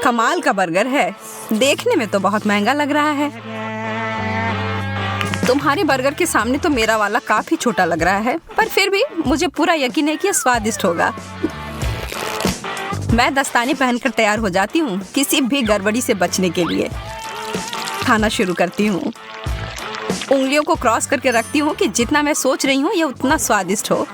कमाल का बर्गर है। देखने में तो बहुत महंगा लग रहा है। तुम्हारे बर्गर के सामने तो मेरा वाला काफी छोटा लग रहा है, पर फिर भी मुझे पूरा यकीन है कि यह स्वादिष्ट होगा। मैं दस्ताने पहनकर तैयार हो जाती हूँ किसी भी गड़बड़ी से बचने के लिए। खाना शुरू करती हूँ। उंगलियों को क्रॉस करके रखती हूँ कि जितना मैं सोच रही हूँ यह उतना स्वादिष्ट हो।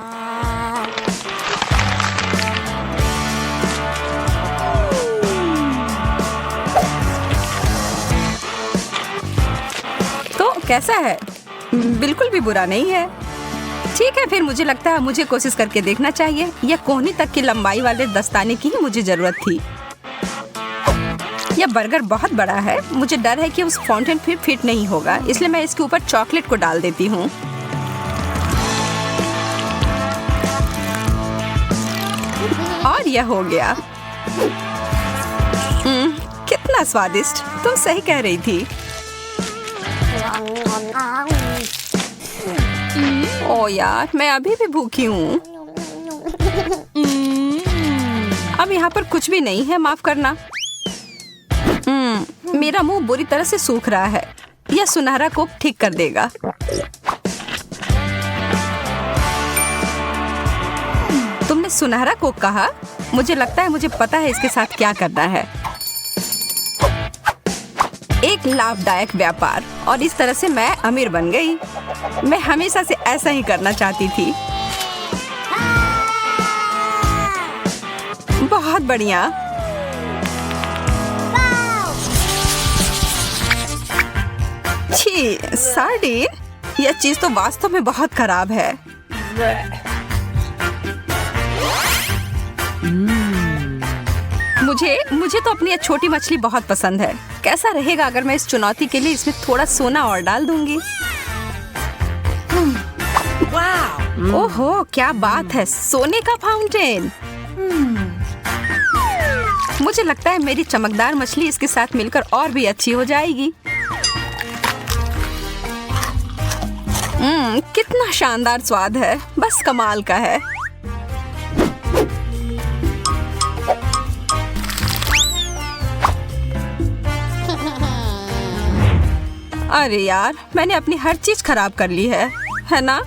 तो कैसा है? बिल्कुल भी बुरा नहीं है। ठीक है, फिर मुझे लगता है मुझे कोशिश करके देखना चाहिए। यह कोहनी तक की लंबाई वाले दस्ताने की ही मुझे जरूरत थी। यह बर्गर बहुत बड़ा है। मुझे डर है कि उस फाउंटेन फिर फिट नहीं होगा, इसलिए मैं इसके ऊपर चॉकलेट को डाल देती हूँ। और यह हो गया। कितना स्वादिष्ट। तुम सही कह रही थी। ओ यार, मैं अभी भी भूखी हूँ। अब यहाँ पर कुछ भी नहीं है, माफ करना। मेरा मुंह बुरी तरह से सूख रहा है। यह सुनहरा कोक ठीक कर देगा। तुमने सुनहरा कोक कहा? मुझे लगता है मुझे पता है इसके साथ क्या करना है। एक लाभदायक व्यापार, और इस तरह से मैं अमीर बन गई। मैं हमेशा से ऐसा ही करना चाहती थी। बहुत बढ़िया। छी, सार्डिन। यह चीज तो वास्तव में बहुत खराब है। मुझे तो अपनी यह छोटी मछली बहुत पसंद है। कैसा रहेगा अगर मैं इस चुनौती के लिए इसमें थोड़ा सोना और डाल दूंगी? ओहो, क्या बात है, सोने का फाउंटेन। मुझे लगता है मेरी चमकदार मछली इसके साथ मिलकर और भी अच्छी हो जाएगी। कितना शानदार स्वाद है, बस कमाल का है। अरे यार, मैंने अपनी हर चीज खराब कर ली है ना?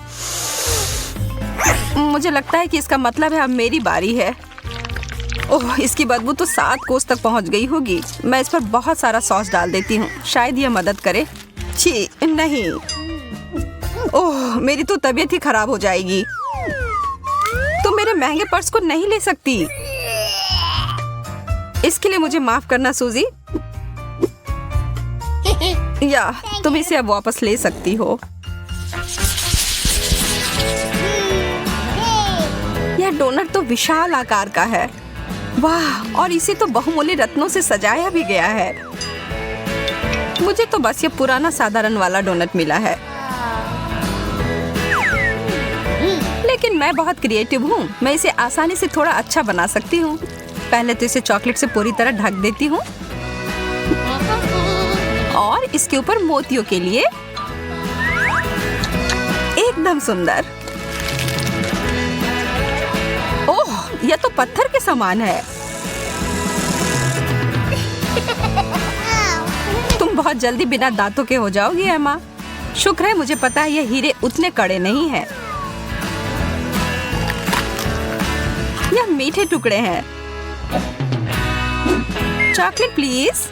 मुझे लगता है कि इसका मतलब है अब मेरी बारी है। ओह, इसकी बदबू तो 7 कोस तक पहुंच गई होगी। मैं इस पर बहुत सारा सॉस डाल देती हूँ, शायद यह मदद करे। छी, नहीं। ओह, मेरी तो तबीयत ही खराब हो जाएगी। तुम मेरे महंगे पर्स को नहीं ले सकती। इसके लिए मुझे माफ करना सूजी। या तुम इसे अब वापस ले सकती हो। यह डोनट तो विशाल आकार का है। वाह, और इसे तो बहुमूल्य रत्नों से सजाया भी गया है। मुझे तो बस ये पुराना साधारण वाला डोनट मिला है। लेकिन मैं बहुत क्रिएटिव हूँ। मैं इसे आसानी से थोड़ा अच्छा बना सकती हूँ। पहले तो इसे चॉकलेट से पूरी तरह ढक देती हूँ और इसके ऊपर मोतियों के लिए एकदम सुंदर। ओह, यह तो पत्थर के समान है। तुम बहुत जल्दी बिना दांतों के हो जाओगी एमा। शुक्र है मुझे पता है ये हीरे उतने कड़े नहीं हैं। यह मीठे टुकड़े हैं। Chocolate please.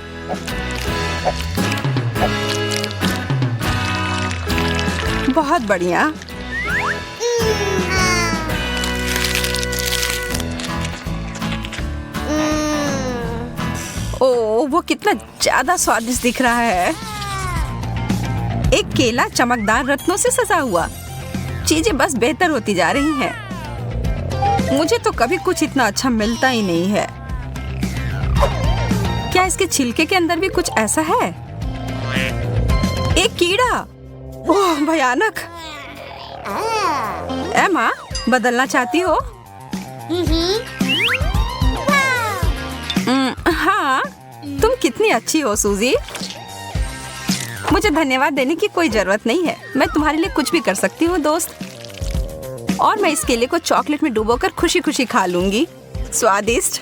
बहुत बढ़िया। ओह, वो कितना ज्यादा स्वादिष्ट दिख रहा है। एक केला चमकदार रत्नों से सजा हुआ। चीजें बस बेहतर होती जा रही हैं। मुझे तो कभी कुछ इतना अच्छा मिलता ही नहीं है। क्या इसके छिलके के अंदर भी कुछ ऐसा है? एक कीड़ा। ओह, भयानक। एमा, बदलना चाहती हो? हाँ, तुम कितनी अच्छी हो सूजी। मुझे धन्यवाद देने की कोई जरूरत नहीं है। मैं तुम्हारे लिए कुछ भी कर सकती हूँ दोस्त। और मैं इस केले को चॉकलेट में डुबोकर खुशी खुशी खा लूंगी। स्वादिष्ट।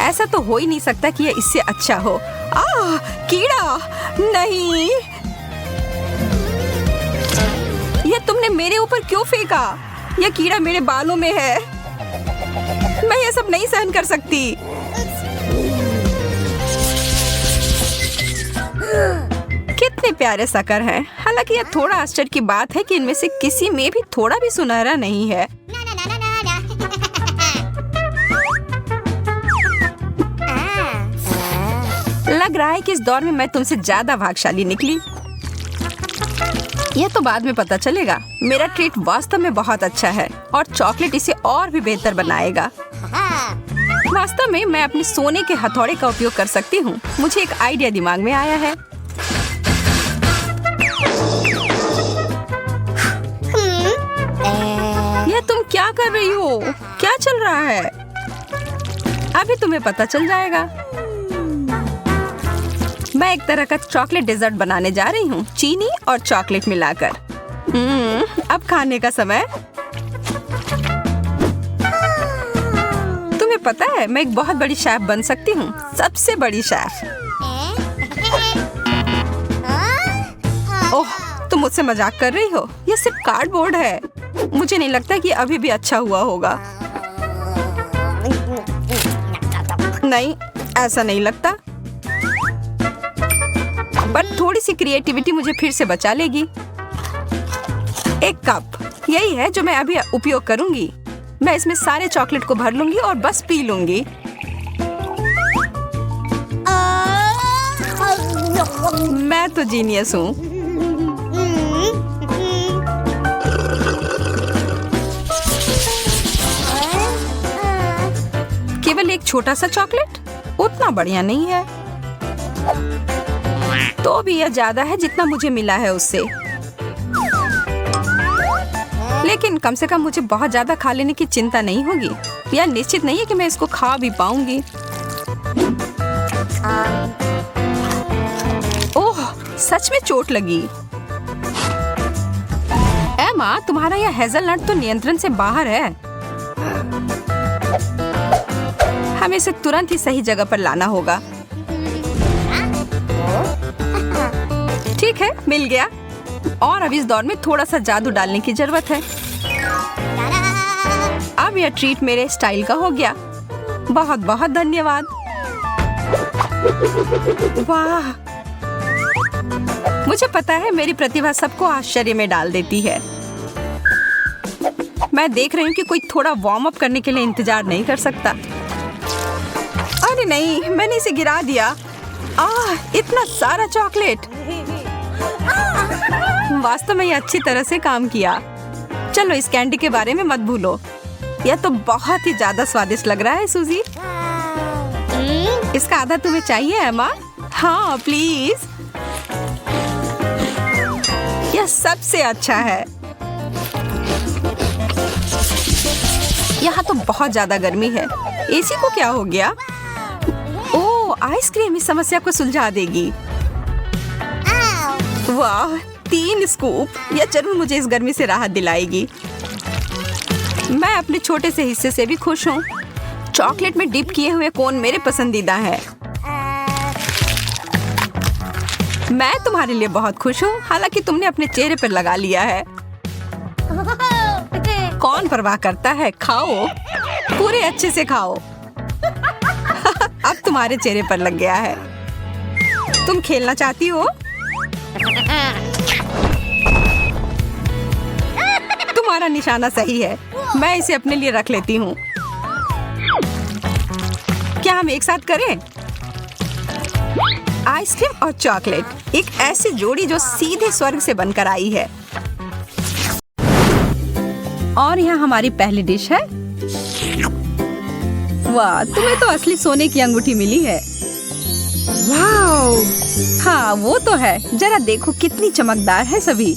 ऐसा तो हो ही नहीं सकता कि यह इससे अच्छा हो। कीड़ा! नहीं, यह तुमने मेरे ऊपर क्यों फेंका? यह कीड़ा मेरे बालों में है। मैं ये सब नहीं सहन कर सकती। कितने प्यारे शक्कर हैं। हालांकि यह थोड़ा आश्चर्य की बात है कि इनमें से किसी में भी थोड़ा भी सुनहरा नहीं है। लग रहा है कि इस दौर में मैं तुमसे ज्यादा भाग्यशाली निकली। यह तो बाद में पता चलेगा। मेरा ट्रीट वास्तव में बहुत अच्छा है और चॉकलेट इसे और भी बेहतर बनाएगा। वास्तव में मैं अपने सोने के हथौड़े का उपयोग कर सकती हूँ। मुझे एक आइडिया दिमाग में आया है। यह तुम क्या कर रही हो? क्या चल रहा है? अभी तुम्हें पता चल जाएगा। मैं एक तरह का चॉकलेट डेजर्ट बनाने जा रही हूँ, चीनी और चॉकलेट मिलाकर। अब खाने का समय। तुम्हें पता है मैं एक बहुत बड़ी शेफ बन सकती हूँ, सबसे बड़ी शेफ। ओह, तुम मुझसे मजाक कर रही हो? यह सिर्फ कार्डबोर्ड है। मुझे नहीं लगता कि अभी भी अच्छा हुआ होगा। नहीं, ऐसा नहीं लगता। पर थोड़ी सी क्रिएटिविटी मुझे फिर से बचा लेगी। एक कप, यही है जो मैं अभी उपयोग करूंगी। मैं इसमें सारे चॉकलेट को भर लूंगी और बस पी लूंगी। मैं तो जीनियस हूँ। केवल एक छोटा सा चॉकलेट उतना बढ़िया नहीं है। तो भी यह ज्यादा है जितना मुझे मिला है उससे। लेकिन कम से कम मुझे बहुत ज्यादा खा लेने की चिंता नहीं होगी। यह निश्चित नहीं है कि मैं इसको खा भी पाऊंगी। ओह, सच में चोट लगी। एमा, तुम्हारा यह हेज़लनट तो नियंत्रण से बाहर है। हमें इसे तुरंत ही सही जगह पर लाना होगा। ठीक है, मिल गया। और अब इस दौर में थोड़ा सा जादू डालने की जरूरत है। अब यह ट्रीट मेरे स्टाइल का हो गया। बहुत बहुत धन्यवाद। वाह, मुझे पता है मेरी प्रतिभा सबको आश्चर्य में डाल देती है। मैं देख रही हूँ कि कोई थोड़ा वार्म अप करने के लिए इंतजार नहीं कर सकता। अरे नहीं, मैंने इसे गिरा दिया। इतना सारा चॉकलेट। वास्तव में ये अच्छी तरह से काम किया। चलो, इस कैंडी के बारे में मत भूलो। यह तो बहुत ही ज्यादा स्वादिष्ट लग रहा है सूजी। इसका आधा तुम्हें चाहिए एमा? हाँ प्लीज। यह सबसे अच्छा है। यहाँ तो बहुत ज्यादा गर्मी है। एसी को क्या हो गया? ओह, आइसक्रीम इस समस्या को सुलझा देगी। वाह, 3 स्कूप। यह जरूर मुझे इस गर्मी से राहत दिलाएगी। मैं अपने छोटे से हिस्से से भी खुश हूँ। चॉकलेट में डिप किए हुए कोन मेरे पसंदीदा है। मैं तुम्हारे लिए बहुत खुश हूँ, हालांकि तुमने अपने चेहरे पर लगा लिया है। कौन परवाह करता है? खाओ, पूरे अच्छे से खाओ। अब तुम्हारे चेहरे पर लग गया है। तुम खेलना चाहती हो? तुम्हारा निशाना सही है। मैं इसे अपने लिए रख लेती हूँ। क्या हम एक साथ करें? आइसक्रीम और चॉकलेट, एक ऐसी जोड़ी जो सीधे स्वर्ग से बनकर आई है। और यहाँ हमारी पहली डिश है। वाह, तुम्हें तो असली सोने की अंगूठी मिली है। वाओ, हाँ वो तो है। जरा देखो कितनी चमकदार है सभी।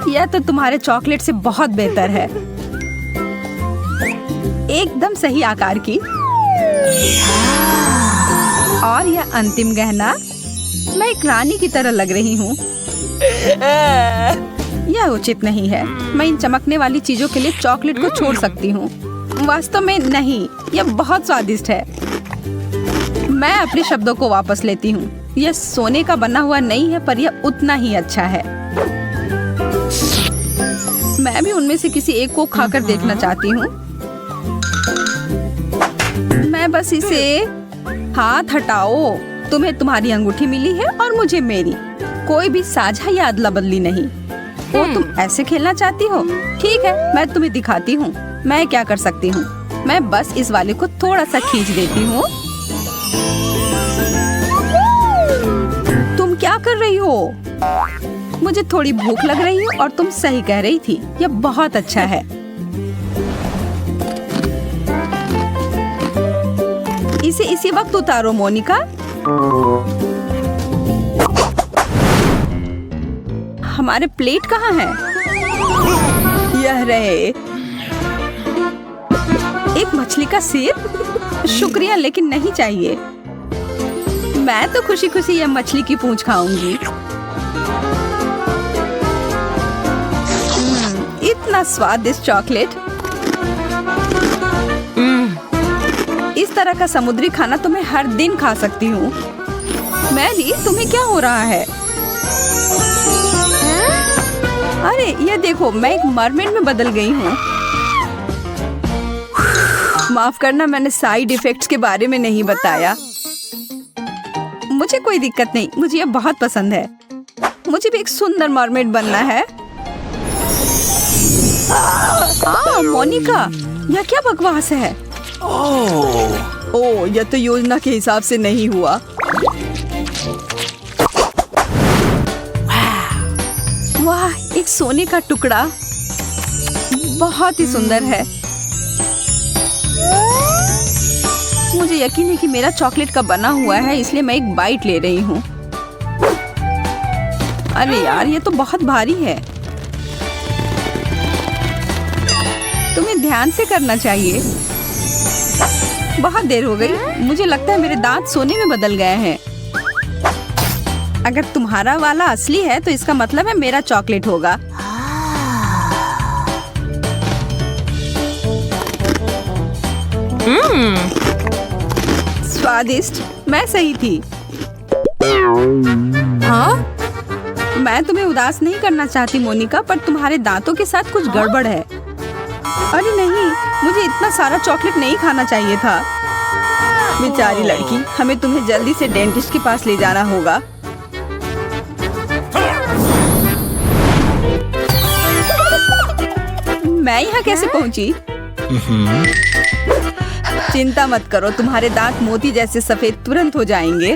यह तो तुम्हारे चॉकलेट से बहुत बेहतर है। एकदम सही आकार की। और यह अंतिम गहना, मैं एक रानी की तरह लग रही हूँ। यह उचित नहीं है। मैं इन चमकने वाली चीजों के लिए चॉकलेट को छोड़ सकती हूँ। वास्तव में नहीं, यह बहुत स्वादिष्ट है। मैं अपने शब्दों को वापस लेती हूँ। यह सोने का बना हुआ नहीं है, पर यह उतना ही अच्छा है। मैं भी उनमें से किसी एक को खाकर देखना चाहती हूँ। मैं बस इसे हाथ हटाओ। तुम्हें तुम्हारी अंगूठी मिली है और मुझे मेरी। कोई भी साझा या अदला बदली नहीं। ओ, तुम ऐसे खेलना चाहती हो? ठीक है, मैं तुम्हें दिखाती हूँ मैं क्या कर सकती हूँ। मैं बस इस वाले को थोड़ा सा खींच देती हूँ। तुम क्या कर रही हो? मुझे थोड़ी भूख लग रही है और तुम सही कह रही थी, यह बहुत अच्छा है। इसे इसी वक्त उतारो मोनिका। हमारे प्लेट कहाँ है? यह रहे। एक मछली का सिर? शुक्रिया, लेकिन नहीं चाहिए। मैं तो खुशी खुशी यह मछली की पूंछ खाऊंगी। इतना स्वादिष्ट चॉकलेट। इस तरह का समुद्री खाना तो मैं हर दिन खा सकती हूँ। मैरी, तुम्हें क्या हो रहा है? अरे ये देखो, मैं एक मरमेड में बदल गई हूँ। माफ करना, मैंने साइड इफेक्ट्स के बारे में नहीं बताया। मुझे कोई दिक्कत नहीं, मुझे ये बहुत पसंद है। मुझे भी एक सुंदर मरमेड बनना है। मोनिका, यह क्या बकवास है? ओह, यह तो योजना के हिसाब से नहीं हुआ। वाह, एक सोने का टुकड़ा बहुत ही सुंदर है। मुझे यकीन है कि मेरा चॉकलेट का बना हुआ है, इसलिए मैं एक बाइट ले रही हूँ। अरे यार, ये तो बहुत भारी है। तुम्हें ध्यान से करना चाहिए। बहुत देर हो गई। मुझे लगता है मेरे दांत सोने में बदल गए हैं। अगर तुम्हारा वाला असली है तो इसका मतलब है मेरा चॉकलेट होगा। स्वादिष्ट। मैं सही थी। हाँ? मैं तुम्हें उदास नहीं करना चाहती मोनिका, पर तुम्हारे दांतों के साथ कुछ गड़बड़ है। अरे नहीं, मुझे इतना सारा चॉकलेट नहीं खाना चाहिए था। बेचारी लड़की, हमें तुम्हें जल्दी से डेंटिस्ट के पास ले जाना होगा। मैं यहाँ कैसे पहुँची? चिंता मत करो, तुम्हारे दांत मोती जैसे सफेद तुरंत हो जाएंगे।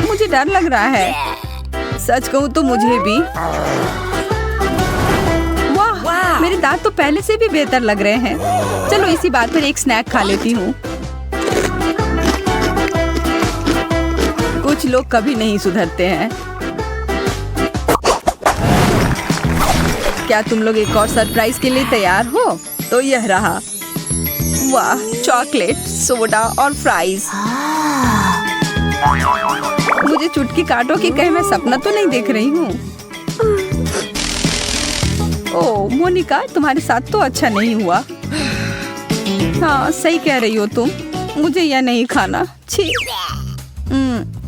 मुझे डर लग रहा है। सच कहूँ तो मुझे भी। वाह, मेरे दांत तो पहले से भी बेहतर लग रहे हैं। चलो इसी बात पर एक स्नैक खा लेती हूँ। कुछ लोग कभी नहीं सुधरते हैं। क्या तुम लोग एक और सरप्राइज के लिए तैयार हो? तो यह रहा। वाह, चॉकलेट, सोडा और फ्राइज। मुझे चुटकी काटो कि कहीं मैं सपना तो नहीं देख रही हूँ। ओह मोनिका, तुम्हारे साथ तो अच्छा नहीं हुआ। हाँ, सही कह रही हो तुम। मुझे यह नहीं खाना। छी।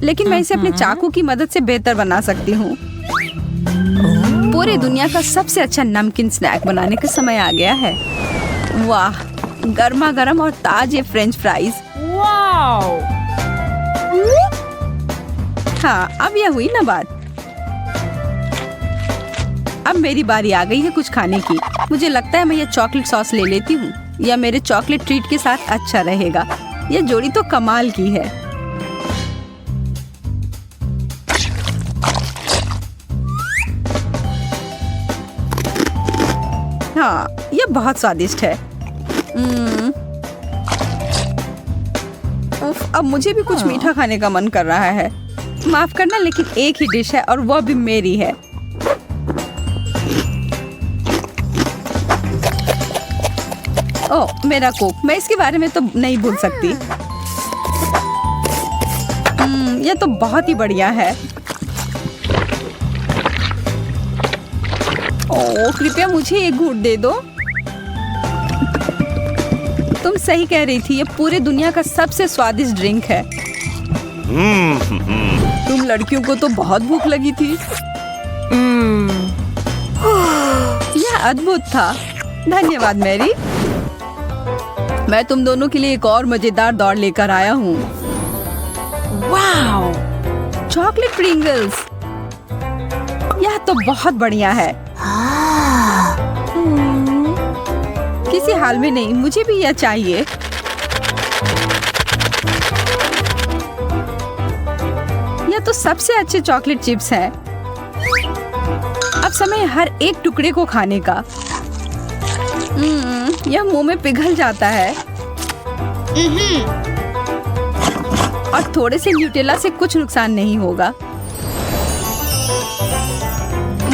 लेकिन मैं इसे अपने चाकू की मदद से बेहतर बना सकती हूँ। पूरी दुनिया का सबसे अच्छा नमकीन स्नैक बनाने का समय आ गया है। वाह, गर्मा गर्म और ताजे फ्रेंच फ्राइज। वाओ! हाँ, अब यह हुई ना बात। अब मेरी बारी आ गई है कुछ खाने की। मुझे लगता है मैं ये चॉकलेट सॉस ले लेती हूँ। यह मेरे चॉकलेट ट्रीट के साथ अच्छा रहेगा। यह जोड़ी तो कमाल की है। हाँ, यह बहुत स्वादिष्ट है। उफ, अब मुझे भी कुछ मीठा खाने का मन कर रहा है। माफ करना, लेकिन एक ही डिश है और वह भी मेरी है। ओह, मेरा कोक। मैं इसके बारे में तो नहीं भूल सकती। यह तो बहुत ही बढ़िया है। ओह, कृपया मुझे एक घूंट दे दो। तुम सही कह रही थी, ये पूरे दुनिया का सबसे स्वादिष्ट ड्रिंक है। तुम लड़कियों को तो बहुत भूख लगी थी। यह अद्भुत था। धन्यवाद मैरी। मैं तुम दोनों के लिए एक और मजेदार दौड़ लेकर आया हूँ। वाओ! चॉकलेट प्रिंगल्स, यह तो बहुत बढ़िया है। किसी हाल में नहीं, मुझे भी यह चाहिए। यह तो सबसे अच्छे चॉकलेट चिप्स हैं। अब समय है हर एक टुकड़े को खाने का। यह मुंह में पिघल जाता है। और थोड़े से न्यूटेला से कुछ नुकसान नहीं होगा।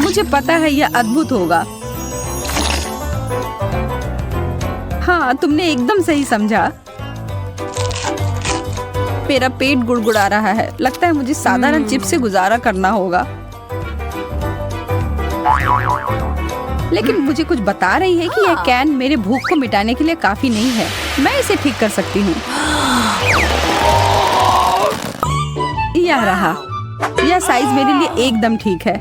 मुझे पता है यह अद्भुत होगा। हाँ, तुमने एकदम सही समझा। मेरा पेट गुड़गुड़ा रहा है। लगता है मुझे साधारण चिप्स से गुजारा करना होगा। लेकिन मुझे कुछ बता रही है कि यह कैन मेरे भूख को मिटाने के लिए काफी नहीं है। मैं इसे ठीक कर सकती हूँ। यह रहा। यह साइज मेरे लिए एकदम ठीक है।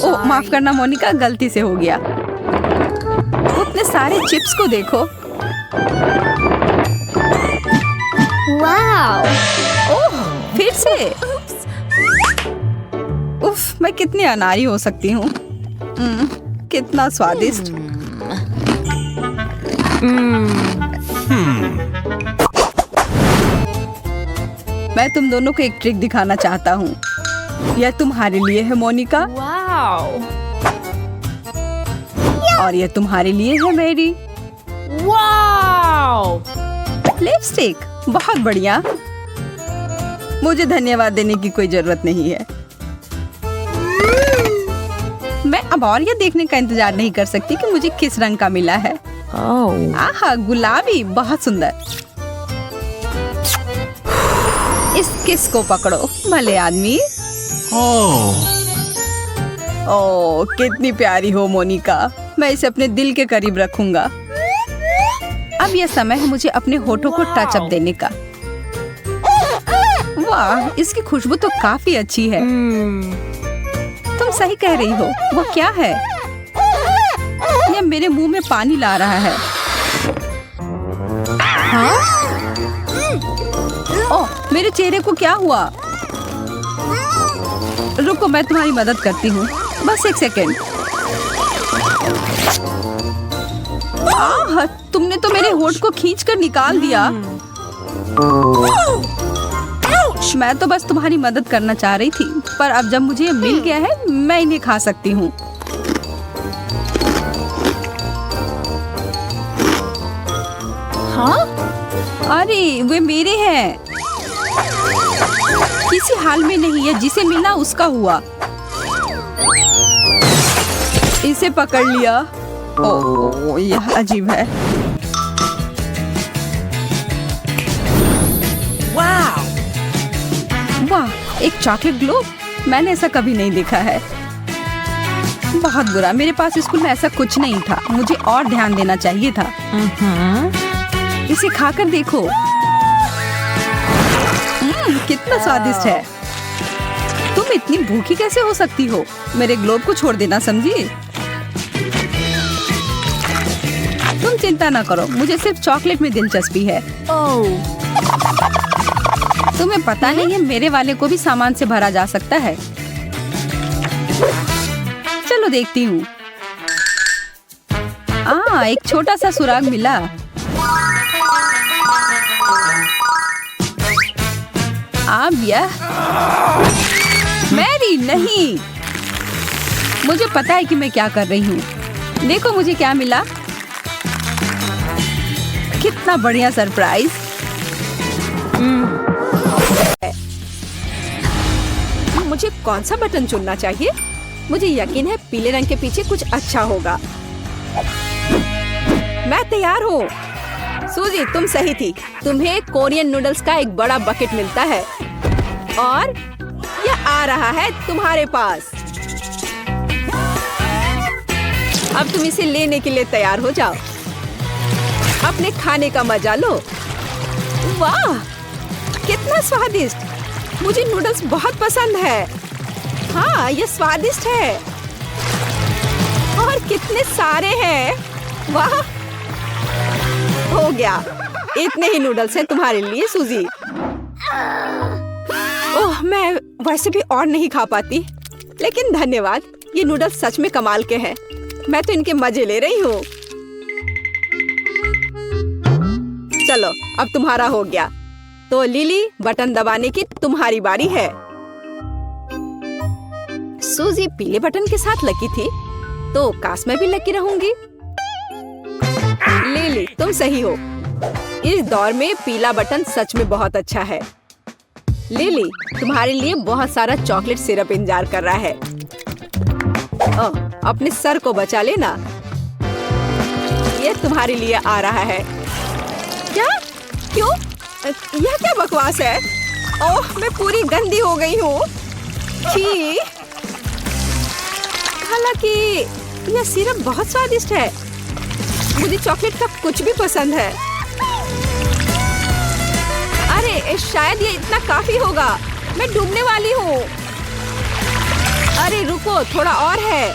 ओह, माफ करना मोनिका, गलती से हो गया। उतने सारे चिप्स को देखो। वाओ! ओह, फिर से। उफ, मैं कितनी अनाड़ी हो सकती हूँ। कितना स्वादिष्ट। मैं तुम दोनों को एक ट्रिक दिखाना चाहता हूँ। यह तुम्हारे लिए है मोनिका। वाओ! और यह तुम्हारे लिए है मैरी। वाओ! लिपस्टिक, बहुत बढ़िया। मुझे धन्यवाद देने की कोई जरूरत नहीं है। मैं अब और यह देखने का इंतजार नहीं कर सकती कि मुझे किस रंग का मिला है। आहा, गुलाबी, बहुत सुंदर। इस किस को पकड़ो, भले आदमी। ओह, कितनी प्यारी हो मोनिका। मैं इसे अपने दिल के करीब रखूंगा। अब यह समय है मुझे अपने होठों को टच अप देने का। वाह, इसकी खुशबू तो काफी अच्छी है। तुम सही कह रही हो। वो क्या है? यह मेरे मुंह में पानी ला रहा है। हाँ? ओह, मेरे चेहरे को क्या हुआ? रुको, मैं तुम्हारी मदद करती हूँ। बस एक सेकेंड। तुमने तो मेरे होठ को खींचकर निकाल दिया। मैं तो बस तुम्हारी मदद करना चाह रही थी, पर अब जब मुझे मिल गया है, मैं इन्हें खा सकती हूँ। हाँ? अरे, वे मेरे हैं। किसी हाल में नहीं है, जिसे मिला उसका हुआ। इसे पकड़ लिया। ओह, यह अजीब है। वाह, एक चॉकलेट ग्लोब। मैंने ऐसा कभी नहीं देखा है। बहुत बुरा, मेरे पास स्कूल में ऐसा कुछ नहीं था। मुझे और ध्यान देना चाहिए था। इसे खाकर देखो। कितना स्वादिष्ट है। तुम इतनी भूखी कैसे हो सकती हो? मेरे ग्लोब को छोड़ देना, समझी? तुम चिंता ना करो, मुझे सिर्फ चॉकलेट में दिलचस्पी है। तुम्हें पता नहीं है, मेरे वाले को भी सामान से भरा जा सकता है। चलो देखती हूँ। एक छोटा सा सुराग मिला। अब यह मैरी नहीं। मुझे पता है कि मैं क्या कर रही हूँ। देखो मुझे क्या मिला। कितना बढ़िया सरप्राइज। मुझे कौन सा बटन चुनना चाहिए? मुझे यकीन है पीले रंग के पीछे कुछ अच्छा होगा। मैं तैयार हूँ। सूजी, तुम सही थी। तुम्हें कोरियन नूडल्स का एक बड़ा बकेट मिलता है और यह आ रहा है तुम्हारे पास। अब तुम इसे लेने के लिए तैयार हो जाओ। अपने खाने का मजा लो। वाह, कितना स्वादिष्ट! मुझे नूडल्स बहुत पसंद है। हाँ, ये स्वादिष्ट है। और कितने सारे हैं। वाह, हो गया। इतने ही नूडल्स हैं तुम्हारे लिए सूजी। ओह, मैं वैसे भी और नहीं खा पाती, लेकिन धन्यवाद। ये नूडल्स सच में कमाल के हैं। मैं तो इनके मजे ले रही हूँ। चलो, अब तुम्हारा हो गया। तो लिली, बटन दबाने की तुम्हारी बारी है। सूजी पीले बटन के साथ लकी थी, तो काश मैं भी लकी रहूंगी। लिली, तुम सही हो। इस दौर में पीला बटन सच में बहुत अच्छा है। लिली, तुम्हारे लिए बहुत सारा चॉकलेट सिरप इंतजार कर रहा है। ओह, अपने सर को बचा लेना। ये तुम्हारे लिए आ रहा है। क्या? क्यों? यह क्या बकवास है? ओह, मैं पूरी गंदी हो गई हूँ। छी! हालांकि यह सिरप बहुत स्वादिष्ट है। मुझे चॉकलेट का कुछ भी पसंद है। अरे, शायद ये इतना काफी होगा। मैं डूबने वाली हूँ। अरे रुको, थोड़ा और है।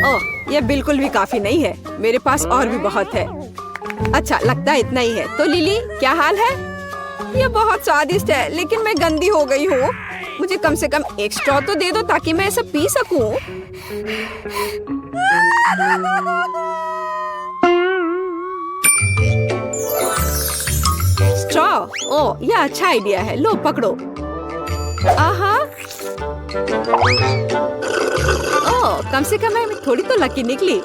ओह, यह बिल्कुल भी काफी नहीं है। मेरे पास और भी बहुत है। अच्छा, लगता है इतना ही है। तो लिली, क्या हाल है? यह बहुत स्वादिष्ट है, लेकिन मैं गंदी हो गई हूँ। मुझे कम से कम एक स्ट्रॉ तो दे दो ताकि मैं इसे पी सकूं। स्ट्रॉ? ओह, यह अच्छा आइडिया है। लो, पकड़ो। आहा। ओह, कम से कम मैं थोड़ी तो लकी निकली।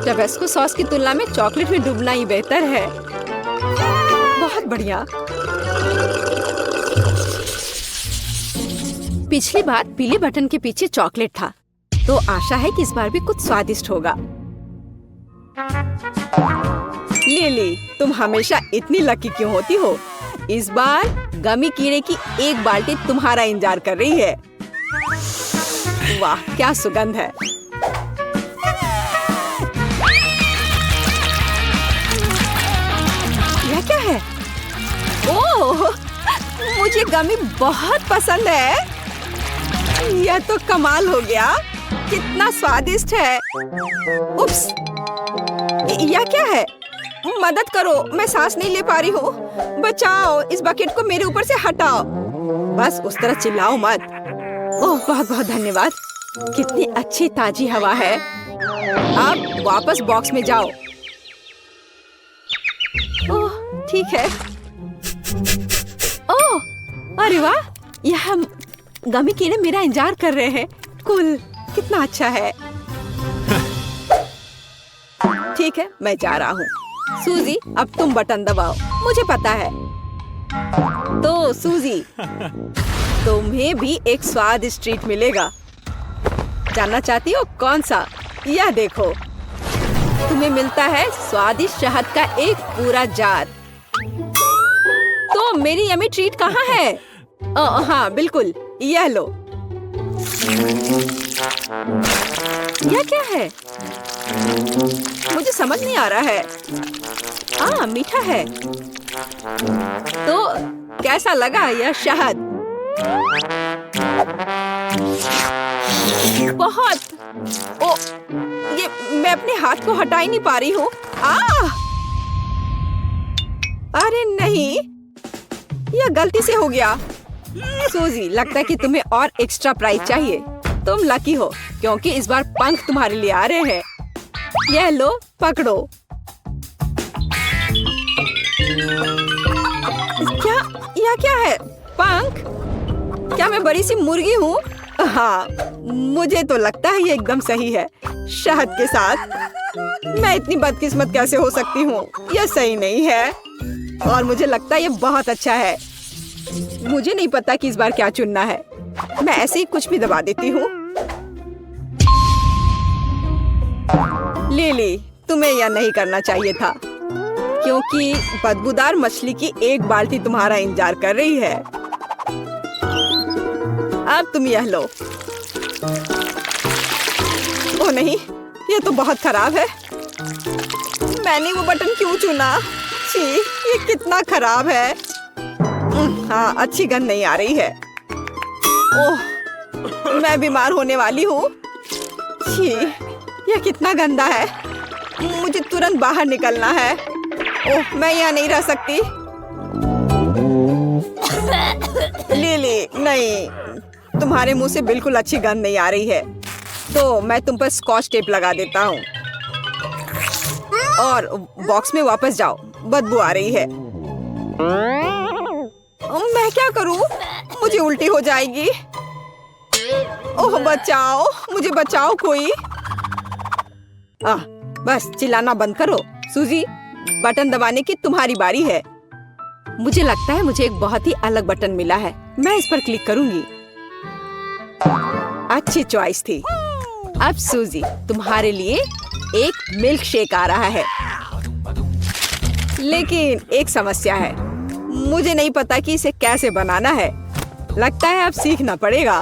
टबैस्को सॉस की तुलना में चॉकलेट में डूबना ही बेहतर है। बहुत बढ़िया। पिछली बार पीले बटन के पीछे चॉकलेट था, तो आशा है कि इस बार भी कुछ स्वादिष्ट होगा। लिली, तुम हमेशा इतनी लकी क्यों होती हो? इस बार गमी कीड़े की एक बाल्टी तुम्हारा इंतजार कर रही है। वाह, क्या सुगंध है। यह क्या है? ओह, मुझे गमी बहुत पसंद है। यह तो कमाल हो गया। कितना स्वादिष्ट है। उप्स, यह क्या है? मदद करो, मैं सांस नहीं ले पा रही हूँ। बचाओ, इस बकेट को मेरे ऊपर से हटाओ। बस उस तरह चिल्लाओ मत। ओह, बहुत बहुत धन्यवाद। कितनी अच्छी ताजी हवा है। अब वापस बॉक्स में जाओ। ओह, ठीक है। ओह, अरे वाह, यह गमी कीड़े मेरा इंतजार कर रहे हैं। कुल, कितना अच्छा है। ठीक है, मैं जा रहा हूँ। सूजी, अब तुम बटन दबाओ। मुझे पता है। तो सूजी, तुम्हें भी एक स्वादिष्ट ट्रीट मिलेगा। जानना चाहती हो कौन सा? यह देखो, तुम्हें मिलता है स्वादिष्ट शहद का एक पूरा जार। तो मेरी यम्मी ट्रीट कहाँ है? हाँ, बिल्कुल, यह लो। यह क्या है? मुझे समझ नहीं आ रहा है। मीठा है। तो कैसा लगा यह शहद? बहुत। ओ, ये मैं अपने हाथ को हटा ही नहीं पा रही हूँ। अरे नहीं, यह गलती से हो गया। सूजी, लगता है कि तुम्हें और एक्स्ट्रा प्राइज चाहिए। तुम लकी हो, क्योंकि इस बार पंख तुम्हारे लिए आ रहे हैं। यह लो, पकड़ो। क्या? यह क्या है? पंख? क्या मैं बड़ी सी मुर्गी हूँ? हाँ, मुझे तो लगता है ये एकदम सही है। शहद के साथ मैं इतनी बदकिस्मत कैसे हो सकती हूँ? यह सही नहीं है। और मुझे लगता है ये बहुत अच्छा है। मुझे नहीं पता कि इस बार क्या चुनना है। मैं ऐसे ही कुछ भी दबा देती हूँ। लिली, तुम्हें यह नहीं करना चाहिए था, क्योंकि बदबूदार मछली की एक बाल्टी तुम्हारा इंतजार कर रही है। अब तुम यह लो। ओ नहीं, ये तो बहुत खराब है। मैंने वो बटन क्यों चुना? छी, ये कितना खराब है। हाँ, अच्छी गंध नहीं आ रही है। ओह, मैं बीमार होने वाली हूँ। छी, ये कितना गंदा है। मुझे तुरंत बाहर निकलना है। ओह, मैं यहाँ नहीं रह सकती। लिली, नहीं, तुम्हारे मुंह से बिल्कुल अच्छी गंध नहीं आ रही है। तो मैं तुम पर स्कॉच टेप लगा देता हूँ और बॉक्स में वापस जाओ, बदबू आ रही है। मैं क्या करूँ? मुझे उल्टी हो जाएगी। ओह बचाओ, मुझे बचाओ कोई। बस चिल्लाना बंद करो। सूजी, बटन दबाने की तुम्हारी बारी है। मुझे लगता है मुझे एक बहुत ही अलग बटन मिला है। मैं इस पर क्लिक करूंगी। अच्छी चॉइस थी। अब सूजी, तुम्हारे लिए एक मिल्क शेक आ रहा है। लेकिन एक समस्या है, मुझे नहीं पता कि इसे कैसे बनाना है। लगता है अब सीखना पड़ेगा।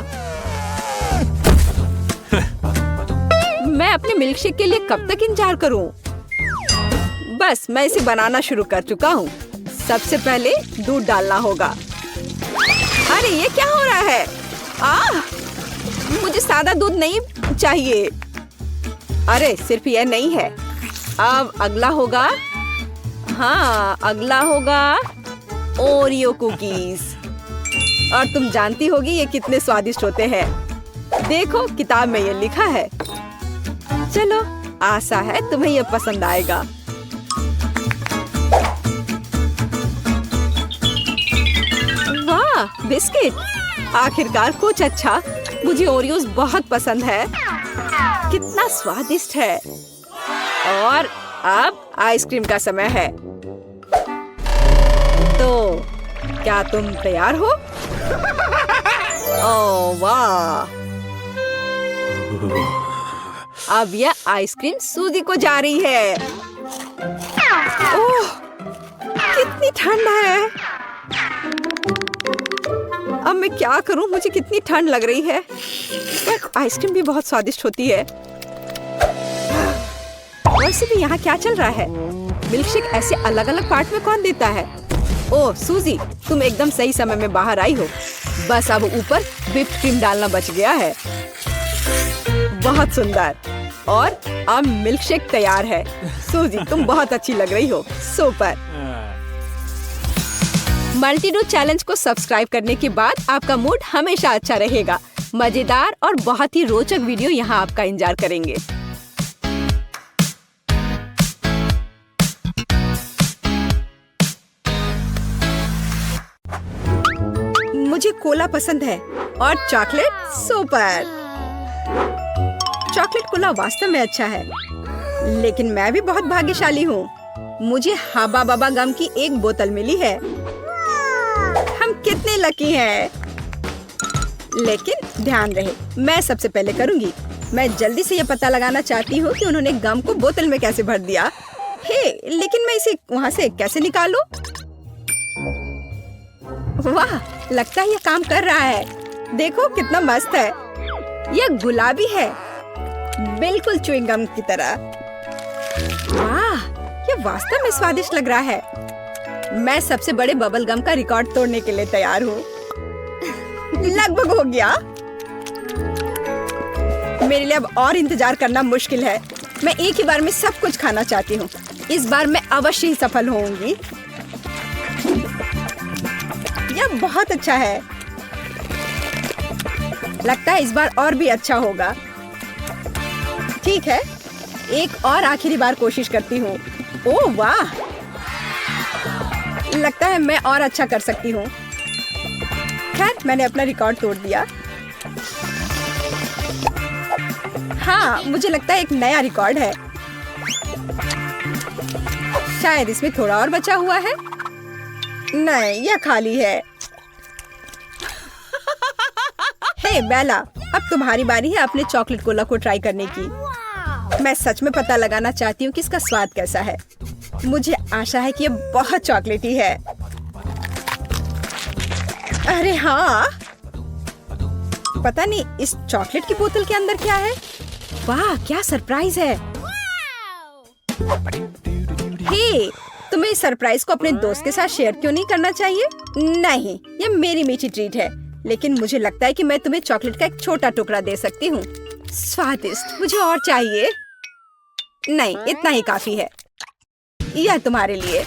मैं अपने मिल्क शेक के लिए कब तक इंतजार करूं? बस मैं इसे बनाना शुरू कर चुका हूँ। सबसे पहले दूध डालना होगा। अरे ये क्या हो रहा है? मुझे सादा दूध नहीं चाहिए। अरे सिर्फ यह नहीं है। अब अगला होगा, हाँ अगला होगा ओरियो कुकीज। और तुम जानती होगी ये कितने स्वादिष्ट होते हैं। देखो किताब में ये लिखा है। चलो, आशा है तुम्हें ये पसंद आएगा। वाह, बिस्किट! आखिरकार कुछ अच्छा। मुझे ओरियोज बहुत पसंद है। कितना स्वादिष्ट है। और अब आइसक्रीम का समय है। तो क्या तुम तैयार हो? ओह वाह! अब यह आइसक्रीम सूजी को जा रही है। ओह, कितनी ठंड है। अब मैं क्या करूं? मुझे कितनी ठंड लग रही है। आइसक्रीम भी बहुत स्वादिष्ट होती है। वैसे भी यहाँ क्या चल रहा है? मिल्कशेक ऐसे अलग अलग पार्ट में कौन देता है? ओह सूजी, तुम एकदम सही समय में बाहर आई हो। बस अब ऊपर व्हिप्ड क्रीम डालना बच गया है। बहुत सुंदर। और अब मिल्कशेक तैयार है। सूजी, तुम बहुत अच्छी लग रही हो। सुपर। मल्टीडू चैलेंज को सब्सक्राइब करने के बाद आपका मूड हमेशा अच्छा रहेगा। मजेदार और बहुत ही रोचक वीडियो यहाँ आपका इंतजार करेंगे। मुझे कोला पसंद है और चॉकलेट सुपर। चॉकलेट कोला वास्तव में अच्छा है, लेकिन मैं भी बहुत भाग्यशाली हूँ। मुझे हाबा बाबा गम की एक बोतल मिली है। हम कितने लकी हैं। लेकिन ध्यान रहे, मैं सबसे पहले करूँगी। मैं जल्दी से ये पता लगाना चाहती हूँ कि उन्होंने गम को बोतल में कैसे भर दिया। हे, लेकिन मैं इसे वहाँ से कैसे निकालूं? वाह, लगता है ये काम कर रहा है। देखो कितना मस्त है। यह गुलाबी है, बिल्कुल च्युइंग गम की तरह। वाह, ये वास्तव में स्वादिष्ट लग रहा है। मैं सबसे बड़े बबल गम का रिकॉर्ड तोड़ने के लिए तैयार हूँ। लगभग हो गया। मेरे लिए अब और इंतजार करना मुश्किल है। मैं एक ही बार में सब कुछ खाना चाहती हूँ। इस बार मैं अवश्य ही सफल होऊंगी। यह बहुत अच्छा है। लगता है इस बार और भी अच्छा होगा। ठीक है, एक और आखिरी बार कोशिश करती हूँ। ओह वाह, लगता है मैं और अच्छा कर सकती हूँ। खैर, मैंने अपना रिकॉर्ड तोड़ दिया। हाँ, मुझे लगता है एक नया रिकॉर्ड है। शायद इसमें थोड़ा और बचा हुआ है। नहीं, यह खाली है। हे बेला, अब तुम्हारी बारी है अपने चॉकलेट कोला को ट्राई करने की। मैं सच में पता लगाना चाहती हूँ कि इसका स्वाद कैसा है। मुझे आशा है कि यह बहुत चॉकलेटी है। अरे हाँ, पता नहीं इस चॉकलेट की बोतल के अंदर क्या है। वाह, क्या सरप्राइज है। हे, तुम्हें इस सरप्राइज को अपने दोस्त के साथ शेयर क्यों नहीं करना चाहिए? नहीं, ये मेरी मीठी ट्रीट है, लेकिन मुझे लगता है कि मैं तुम्हें चॉकलेट का एक छोटा टुकड़ा दे सकती हूँ। स्वादिष्ट, मुझे और चाहिए। नहीं, इतना ही काफी है। यह तुम्हारे लिए।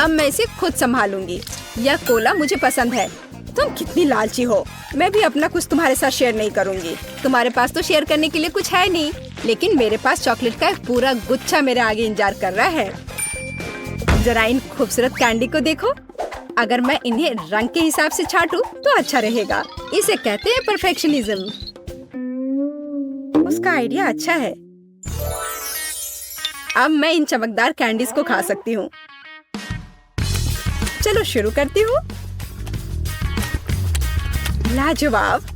अब मैं इसे खुद संभालूंगी। यह कोला मुझे पसंद है। तुम कितनी लालची हो। मैं भी अपना कुछ तुम्हारे साथ शेयर नहीं करूंगी। तुम्हारे पास तो शेयर करने के लिए कुछ है नहीं, लेकिन मेरे पास चॉकलेट का एक पूरा गुच्छा मेरे आगे इंतजार कर रहा है। जरा इन खूबसूरत कैंडी को देखो। अगर मैं इन्हें रंग के हिसाब से छाटूं तो अच्छा रहेगा। इसे कहते हैं परफेक्शनिज्म। उसका आइडिया अच्छा है। अब मैं इन चमकदार कैंडीज को खा सकती हूँ। चलो शुरू करती हूँ। लाजवाब।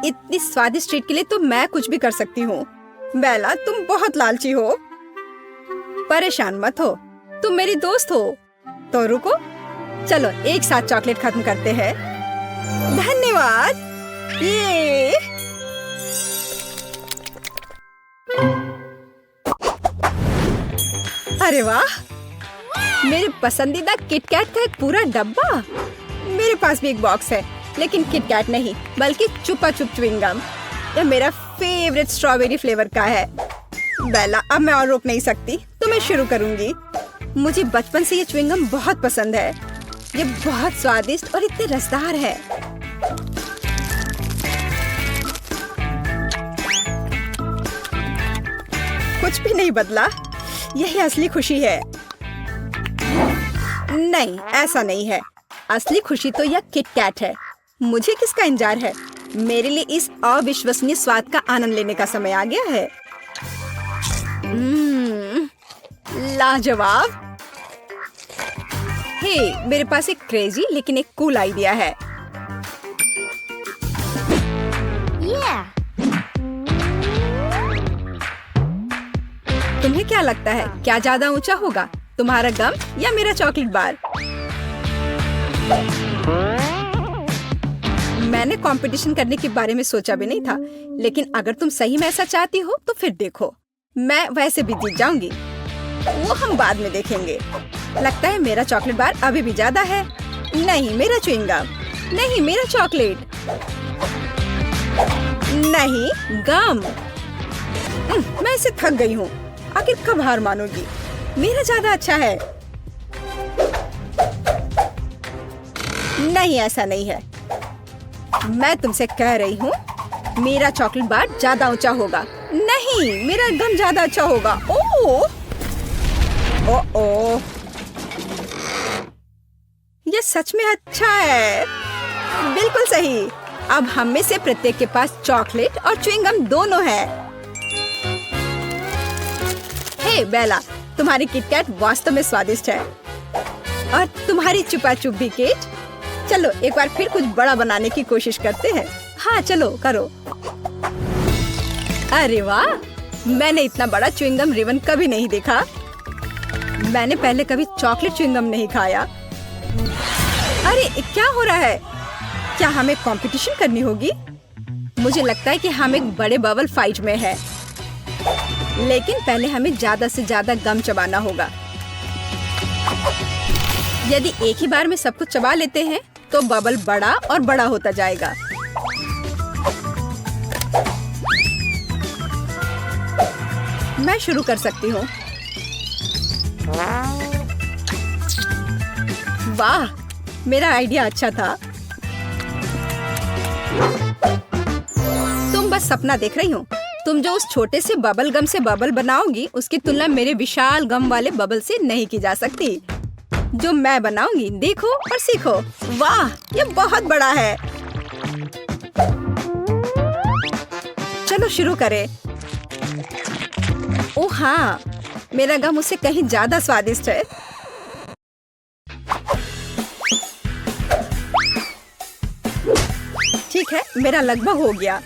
इतनी स्वादिष्ट ट्रीट के लिए तो मैं कुछ भी कर सकती हूँ। बेला, तुम बहुत लालची हो। परेशान मत हो, तुम मेरी दोस्त हो। तो रुको, चलो एक साथ चॉकलेट खत्म करते हैं। धन्यवाद। ये अरे वाह, मेरे पसंदीदा किटकैट का एक पूरा डब्बा। मेरे पास भी एक बॉक्स है, लेकिन किटकैट नहीं बल्कि चुपा चुप च्युइंगम। यह मेरा फेवरेट स्ट्रॉबेरी फ्लेवर का है। बेला, अब मैं और रोक नहीं सकती, तो मैं शुरू करूंगी। मुझे बचपन से ये च्युइंगम बहुत पसंद है। ये बहुत स्वादिष्ट और इतने रसदार है। कुछ भी नहीं बदला। यही असली खुशी है। नहीं, ऐसा नहीं है। असली खुशी तो यह किटकैट है। मुझे किसका इंतजार है? मेरे लिए इस अविश्वसनीय स्वाद का आनंद लेने का समय आ गया है। लाजवाब। हे, मेरे पास एक क्रेजी लेकिन एक कूल आइडिया है। तुम्हें क्या लगता है, क्या ज्यादा ऊंचा होगा, तुम्हारा गम या मेरा चॉकलेट बार? मैंने कंपटीशन करने के बारे में सोचा भी नहीं था, लेकिन अगर तुम सही में ऐसा चाहती हो तो फिर देखो, मैं वैसे भी जीत जाऊंगी। वो हम बाद में देखेंगे। लगता है मेरा चॉकलेट बार अभी भी ज्यादा है। नहीं, मेरा च्युइंगम। नहीं, मेरा चॉकलेट। नहीं, गम। मैं इसे थक गई हूँ। आखिर कब हार मानोगी? मेरा ज्यादा अच्छा है। नहीं, ऐसा नहीं है। मैं तुमसे कह रही हूँ, मेरा चॉकलेट बार ज्यादा ऊंचा होगा। नहीं, मेरा गम ज्यादा अच्छा होगा। ओह, ओह, ये सच में अच्छा है। बिल्कुल सही। अब हम में से प्रत्येक के पास चॉकलेट और च्युइंगम दोनों है। हे बेला, तुम्हारी किटकैट वास्तव में स्वादिष्ट है और तुम्हारी चुपा चुप भी केट। चलो एक बार फिर कुछ बड़ा बनाने की कोशिश करते हैं। हाँ, चलो करो। अरे वाह, मैंने इतना बड़ा च्युइंगम रिबन कभी नहीं देखा। मैंने पहले कभी चॉकलेट च्युइंगम नहीं खाया। अरे क्या हो रहा है? क्या हमें कंपटीशन करनी होगी? मुझे लगता है कि हम एक बड़े बबल फाइट में हैं। लेकिन पहले हमें ज्यादा से ज्यादा गम चबाना होगा। यदि एक ही बार में सब कुछ चबा लेते हैं तो बबल बड़ा और बड़ा होता जाएगा। मैं शुरू कर सकती हूँ। वाह, मेरा आइडिया अच्छा था। तुम बस सपना देख रही हो। तुम जो उस छोटे से बबल गम से बबल बनाओगी, उसकी तुलना मेरे विशाल गम वाले बबल से नहीं की जा सकती। जो मैं बनाऊंगी, देखो और सीखो। वाह, ये बहुत बड़ा है। चलो शुरू करें। ओह हाँ, मेरा गम उससे कहीं ज्यादा स्वादिष्ट है। ठीक है, मेरा लगभग हो गया।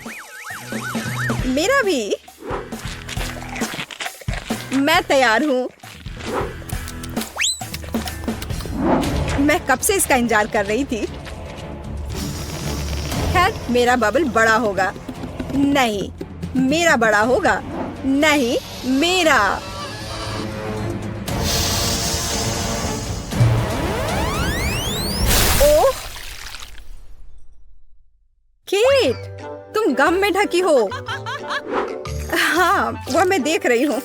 मेरा भी। मैं तैयार हूँ। मैं कब से इसका इंतजार कर रही थी। खैर, मेरा बबल बड़ा होगा। नहीं, मेरा बड़ा होगा। नहीं, मेरा। ओह केट, तुम गम में ढकी हो। हाँ, वह मैं देख रही हूँ।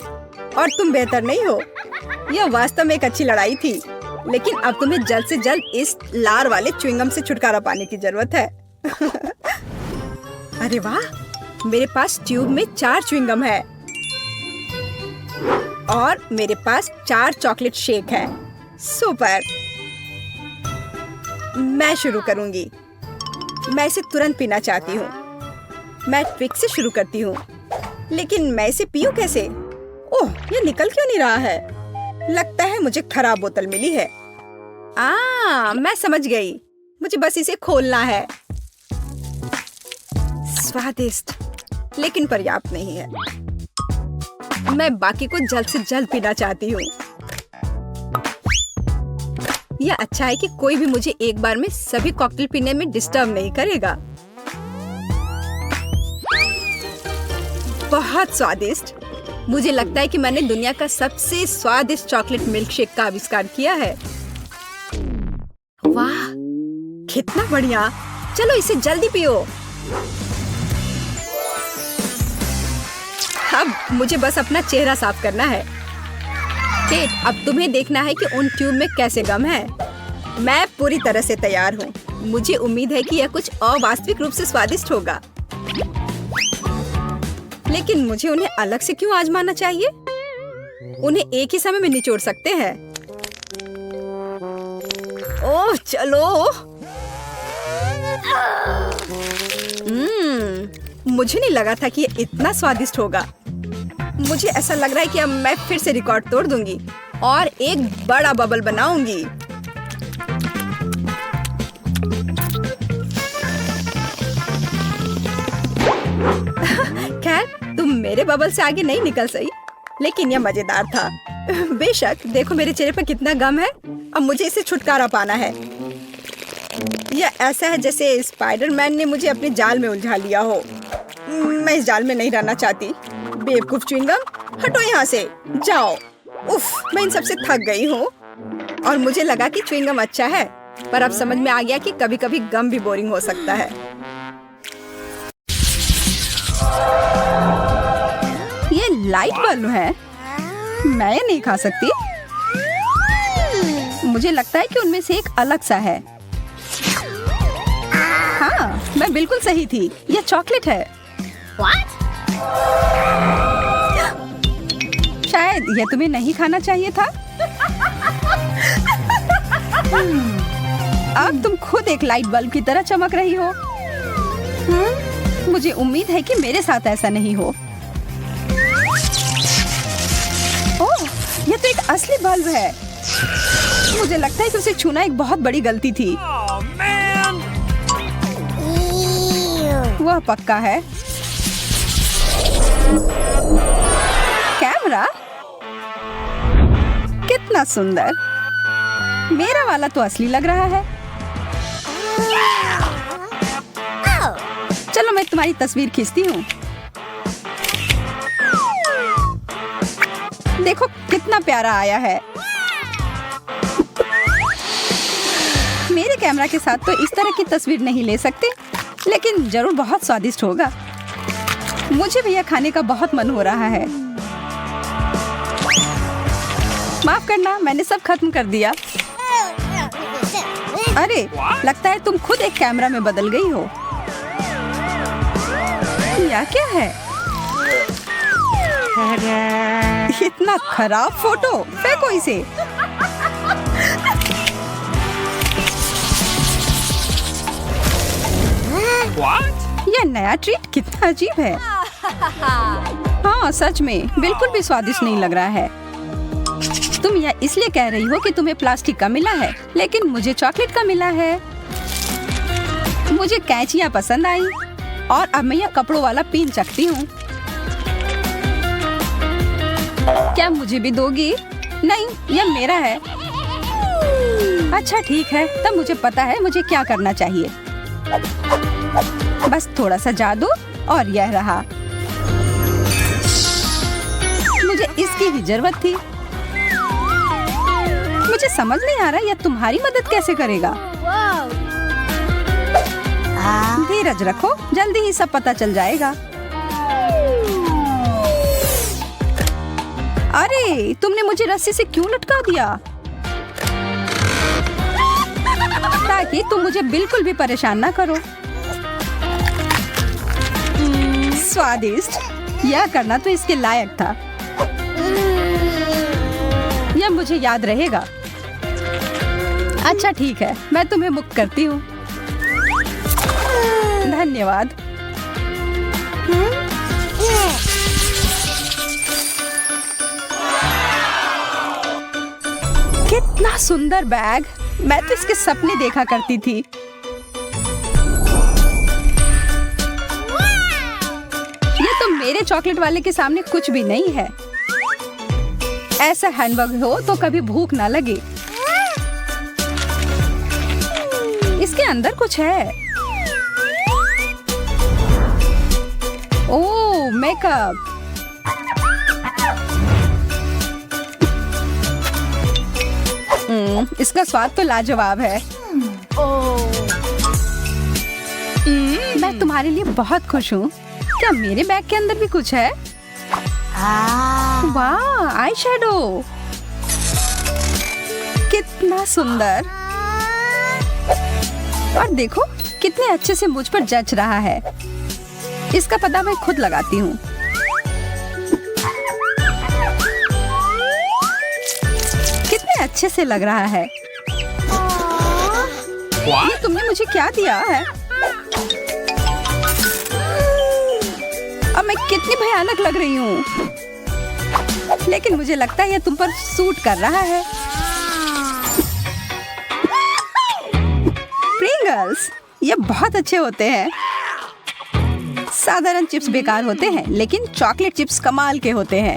और तुम बेहतर नहीं हो। यह वास्तव में एक अच्छी लड़ाई थी, लेकिन अब तुम्हें जल्द से जल्द इस लार वाले च्युइंगम से छुटकारा पाने की जरूरत है। अरे वाह, मेरे पास ट्यूब में 4 च्युइंगम है और मेरे पास 4 चॉकलेट शेक है। सुपर। मैं शुरू करूंगी। मैं इसे तुरंत पीना चाहती हूँ। मैं ट्रिक से शुरू करती हूँ, लेकिन मैं इसे पीऊं कैसे? ओह, ये निकल क्यों नहीं रहा है? लगता है मुझे खराब बोतल मिली है। मैं समझ गई। मुझे बस इसे खोलना है। स्वादिष्ट, लेकिन पर्याप्त नहीं है। मैं बाकी को जल्द से जल्द पीना चाहती हूँ। यह अच्छा है कि कोई भी मुझे एक बार में सभी कॉकटेल पीने में डिस्टर्ब नहीं करेगा। बहुत स्वादिष्ट। मुझे लगता है कि मैंने दुनिया का सबसे स्वादिष्ट चॉकलेट मिल्क शेक का आविष्कार किया है। वाह, कितना बढ़िया। चलो इसे जल्दी पियो। अब मुझे बस अपना चेहरा साफ करना है। केट, अब तुम्हें देखना है कि उन ट्यूब में कैसे गम है। मैं पूरी तरह से तैयार हूँ। मुझे उम्मीद है कि यह कुछ अवास्तविक रूप से स्वादिष्ट होगा, लेकिन मुझे उन्हें अलग से क्यों आजमाना चाहिए? उन्हें एक ही समय में निचोड़ सकते हैं। ओह चलो। मुझे नहीं लगा था कि ये इतना स्वादिष्ट होगा। मुझे ऐसा लग रहा है कि अब मैं फिर से रिकॉर्ड तोड़ दूंगी और एक बड़ा बबल बनाऊंगी। खैर, तुम मेरे बबल से आगे नहीं निकल सही, लेकिन यह मजेदार था। बेशक, देखो मेरे चेहरे पर कितना गम है। अब मुझे इसे छुटकारा पाना है। यह ऐसा है जैसे स्पाइडरमैन ने मुझे अपने जाल में उलझा लिया हो। मैं इस जाल में नहीं रहना चाहती। बेवकूफ च्युइंगम, हटो यहाँ से, जाओ। उफ, मैं इन सबसे थक गई हूँ। और मुझे लगा कि च्युइंगम अच्छा है, पर अब समझ में आ गया कि कभी-कभी गम भी बोरिंग हो सकता है। ये लाइट बल्ब है। मैं ये नहीं खा सकती। मुझे लगता है कि उनमें से एक अलग सा है। हाँ, मैं बिल्कुल सही थी। यह चॉकलेट है। What? शायद यह तुम्हें नहीं खाना चाहिए था। अब तुम खुद एक लाइट बल्ब की तरह चमक रही हो। मुझे उम्मीद है कि मेरे साथ ऐसा नहीं हो। ओह, यह तो एक असली बल्ब है। मुझे लगता है कि उसे छूना एक बहुत बड़ी गलती थी। वह पक्का है। कैमरा कितना सुंदर। मेरा वाला तो असली लग रहा है। चलो मैं तुम्हारी तस्वीर खींचती हूँ। देखो कितना प्यारा आया है। मेरे कैमरा के साथ तो इस तरह की तस्वीर नहीं ले सकते, लेकिन जरूर बहुत स्वादिष्ट होगा। मुझे भी यह खाने का बहुत मन हो रहा है। माफ करना, मैंने सब खत्म कर दिया। अरे, लगता है तुम खुद एक कैमरा में बदल गई हो। यह क्या है? इतना खराब फोटो, फेंको इसे। यह नया ट्रीट कितना अजीब है। हाँ, सच में बिल्कुल भी स्वादिष्ट नहीं लग रहा है। तुम यह इसलिए कह रही हो कि तुम्हें प्लास्टिक का मिला है, लेकिन मुझे चॉकलेट का मिला है। मुझे कैंचियाँ पसंद आई और अब मैं यह कपड़ों वाला पिन चखती हूँ। क्या मुझे भी दोगी? नहीं, यह मेरा है। अच्छा ठीक है, तब मुझे पता है मुझे क्या करना चाहिए। बस थोड़ा सा जादू और यह रहा। मुझे इसकी ही जरूरत थी। मुझे समझ नहीं आ रहा यह तुम्हारी मदद कैसे करेगा। धीरज रखो, जल्दी ही सब पता चल जाएगा। अरे तुमने मुझे रस्सी से क्यों लटका दिया? ताकि तुम मुझे बिल्कुल भी परेशान ना करो। स्वादिष्ट, यह करना तो इसके लायक था। यह मुझे याद रहेगा। अच्छा ठीक है, मैं तुम्हें मुक्त करती हूँ। धन्यवाद। कितना सुंदर बैग, मैं तो इसके सपने देखा करती थी। ये तो मेरे चॉकलेट वाले के सामने कुछ भी नहीं है। ऐसा हैंडबैग हो तो कभी भूख ना लगे। इसके अंदर कुछ है। ओह, मेकअप। इसका स्वाद तो लाजवाब है। मैं तुम्हारे लिए बहुत खुश हूँ। क्या मेरे बैग के अंदर भी कुछ है? वाह, आई शैडो। कितना सुंदर। और देखो कितने अच्छे से मुझ पर जच रहा है। इसका पता मैं खुद लगाती हूँ। कितने अच्छे से लग रहा है। ये तुमने मुझे क्या दिया है? अब मैं कितनी भयानक लग रही हूँ। लेकिन मुझे लगता है ये तुम पर सूट कर रहा है। प्रिंगल्स, ये बहुत अच्छे होते हैं। साधारण चिप्स बेकार होते हैं, लेकिन चॉकलेट चिप्स कमाल के होते हैं।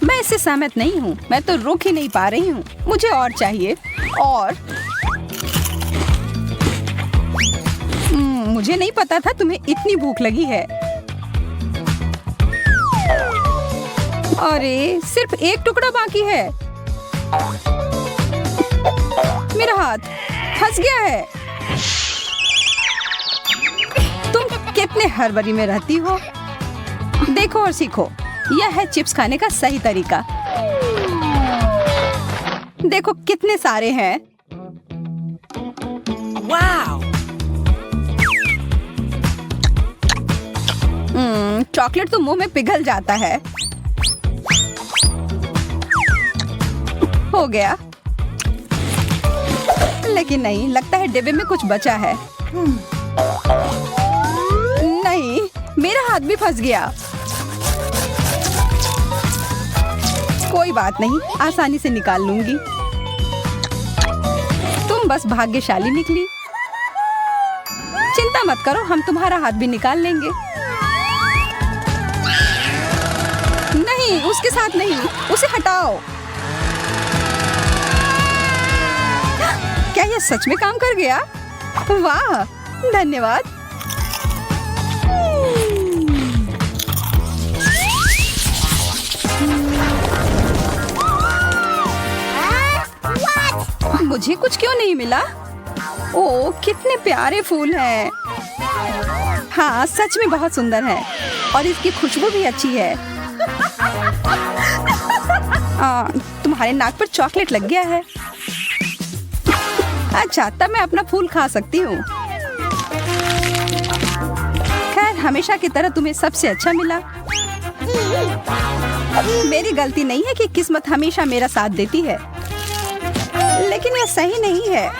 मैं इससे सहमत नहीं हूँ। मैं तो रोक ही नहीं पा रही हूँ। मुझे और चाहिए। और मुझे नहीं पता था तुम्हें इतनी भूख लगी है। अरे सिर्फ एक टुकड़ा बाकी है। मेरा हाथ फंस गया है। तुम कितने हड़बड़ी में रहती हो। देखो और सीखो। यह है चिप्स खाने का सही तरीका। देखो कितने सारे हैं। वाव! चॉकलेट तो मुंह में पिघल जाता है। हो गया। लेकिन नहीं, लगता है डिब्बे में कुछ बचा है। नहीं, मेरा हाथ भी फंस गया। कोई बात नहीं, आसानी से निकाल लूंगी। तुम बस भाग्यशाली निकली। चिंता मत करो, हम तुम्हारा हाथ भी निकाल लेंगे। नहीं, उसके साथ नहीं, उसे हटाओ। क्या यह सच में काम कर गया? वाह, धन्यवाद। मुझे कुछ क्यों नहीं मिला? ओह, कितने प्यारे फूल हैं। हाँ, सच में बहुत सुंदर है। और इसकी खुशबू भी अच्छी है। तुम्हारे नाक पर चॉकलेट लग गया है। अच्छा, तब मैं अपना फूल खा सकती हूँ। खैर, हमेशा की तरह तुम्हें सबसे अच्छा मिला। मेरी गलती नहीं है कि किस्मत हमेशा मेरा साथ देती है। लेकिन यह सही नहीं है।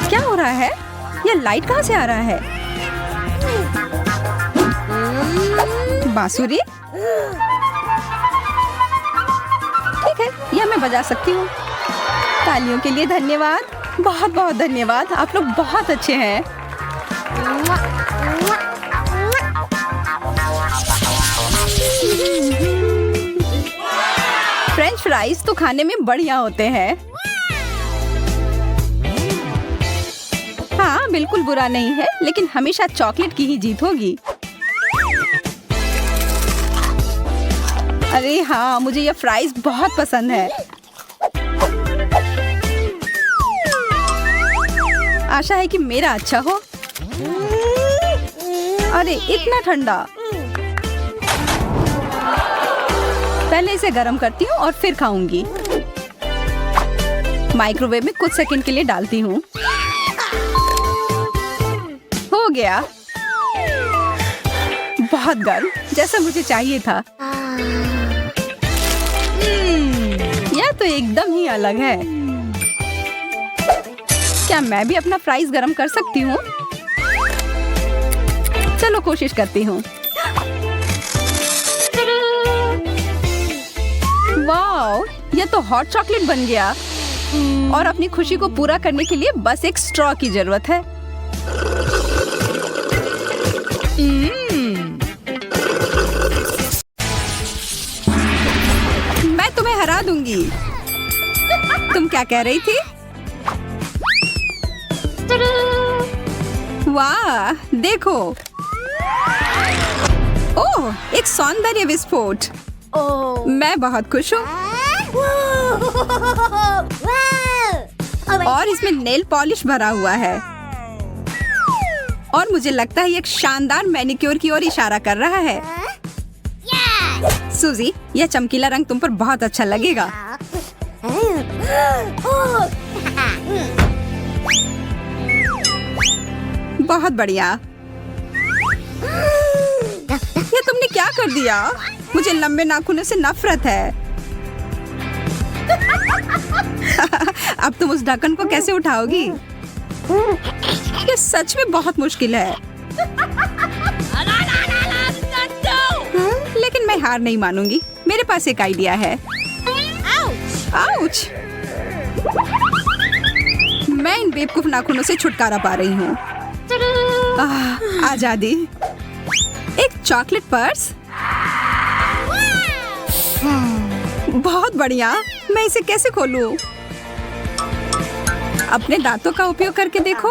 क्या हो रहा है? यह लाइट कहाँ से आ रहा है? बांसुरी? ठीक है, यह मैं बजा सकती हूँ। तालियों के लिए धन्यवाद। बहुत बहुत धन्यवाद। आप लोग बहुत अच्छे हैं। फ्रेंच फ्राइज तो खाने में बढ़िया होते हैं। हाँ बिल्कुल बुरा नहीं है, लेकिन हमेशा चॉकलेट की ही जीत होगी। अरे हाँ, मुझे ये फ्राइज बहुत पसंद है। आशा है कि मेरा अच्छा हो। अरे इतना ठंडा। पहले इसे गर्म करती हूँ और फिर खाऊंगी। माइक्रोवेव में कुछ सेकंड के लिए डालती हूँ। हो गया। बहुत गर्म, जैसा मुझे चाहिए था। यह तो एकदम ही अलग है। क्या मैं भी अपना फ्राइज गरम कर सकती हूँ? चलो कोशिश करती हूँ। वाओ, यह तो हॉट चॉकलेट बन गया। और अपनी खुशी को पूरा करने के लिए बस एक स्ट्रॉ की जरूरत है। मैं तुम्हें हरा दूंगी। तुम क्या कह रही थी? वाह, देखो। ओह, एक सौंदर्य विस्फोट। मैं बहुत खुश हूँ। और इसमें नेल पॉलिश भरा हुआ है। और मुझे लगता है ये एक शानदार मैनिक्योर की ओर इशारा कर रहा है। सूजी, यह चमकीला रंग तुम पर बहुत अच्छा लगेगा। बहुत बढ़िया। ये तुमने क्या कर दिया? मुझे लंबे नाखूनों से नफरत है। अब तुम उस ढक्कन को कैसे उठाओगी? ये सच में बहुत मुश्किल है। लेकिन मैं हार नहीं मानूंगी। मेरे पास एक आइडिया है। आउच! मैं इन बेवकूफ नाखूनों से छुटकारा पा रही हूँ। आजादी। एक चॉकलेट पर्स। बहुत बढ़िया। मैं इसे कैसे खोलूं? अपने दांतों का उपयोग करके देखो।